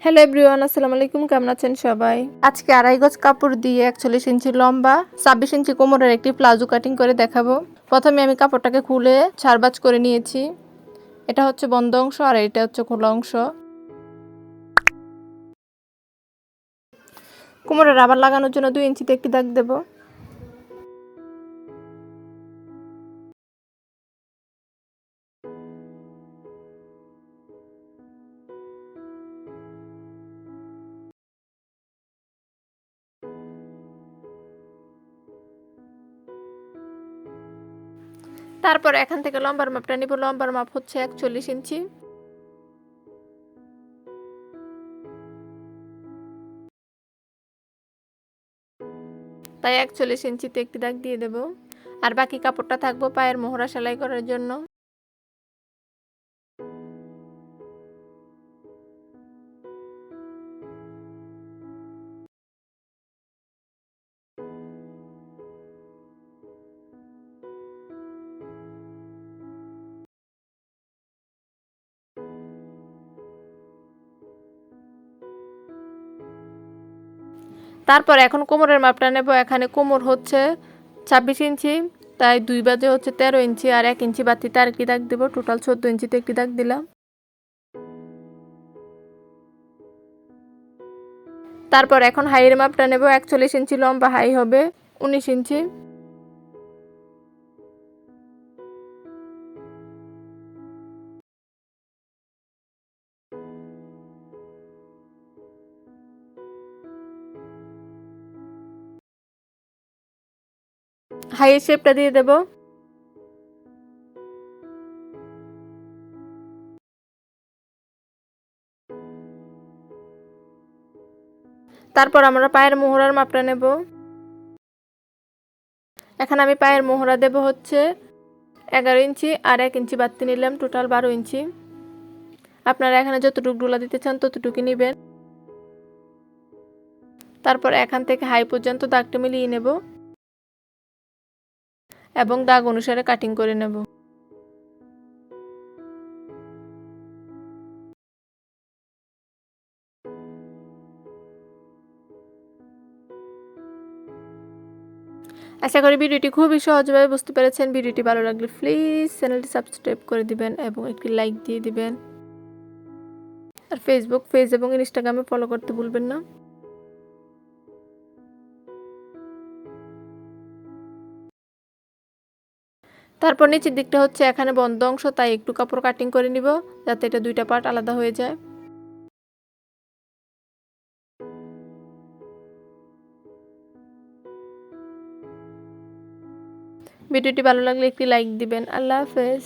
Hello everyone, আসসালামু আলাইকুম। কেমন আছেন সবাই? আজকে 2.5 গজ কাপড় দিয়ে 41 ইঞ্চি লম্বা 26 ইঞ্চি কোমরের একটি প্লাজো কাটিং করে দেখাবো। প্রথমে আমি কাপড়টাকে খুলে 4 ভাঁজ করে নিয়েছি। এটা হচ্ছে বন্ধ অংশ আর এটা হচ্ছে খোলা অংশ। কোমরে রাবার লাগানোর জন্য 2 ইঞ্চিতে একটি দাগ দেব। তারপর এখান থেকে লম্বার মাপটা নিব। লম্বার মাপ হচ্ছে 41 ইঞ্চি। তাই 41 ইঞ্চিতে একটি দাগ দিয়ে দেব। আর বাকি কাপড়টা থাকবো পায়ের মোহরা সেলাই করার জন্য। তারপর এখন কোমরের মাপটা নেব। এখানে কোমর হচ্ছে 26 ইঞ্চি, তাই 2 ভাঁজে হচ্ছে 13 ইঞ্চি আর 1 ইঞ্চি বাড়তিতে আরেকটি দাগ দেব। টোটাল 14 ইঞ্চিতে একটি দাগ দিলাম। তারপর এখন হাইয়ের মাপটা নেব। 41 ইঞ্চি লম্বা, হাই হবে 19 ইঞ্চি। হাইয়ের শেপটা দিয়ে দেব। তারপর আমরা পায়ের মোহরার মাপটা নেব। এখন আমি পায়ের মোহরা দেব হচ্ছে 11 ইঞ্চি আর 1 ইঞ্চি বাড়তি নিলাম, টোটাল 12 ইঞ্চি। আপনারা এখানে যতটুকু ডোলা দিতে চান ততটুকু নেবেন। তারপর এখান থেকে হাই পর্যন্ত দাগটা মিলিয়ে নেব এবং দাগ অনুসারে কাটিং করে নেব। আশা করি ভিডিওটি খুবই সহজভাবে বুঝতে পেরেছেন। ভিডিওটি ভালো লাগলে প্লিজ চ্যানেলটি সাবস্ক্রাইব করে দিবেন এবং একটি লাইক দিয়ে দিবেন। আর ফেসবুক পেজ এবং ইনস্টাগ্রামে ফলো করতে ভুলবেন না। তারপর নিচের দিকটা হচ্ছে এখানে বন্ধ অংশ, তাই একটু কাপড় কাটিং করে নিব যাতে এটা দুইটা পার্ট আলাদা হয়ে যায়। ভিডিওটি ভালো লাগলে একটি লাইক দিবেন। আল্লাহ হাফেজ।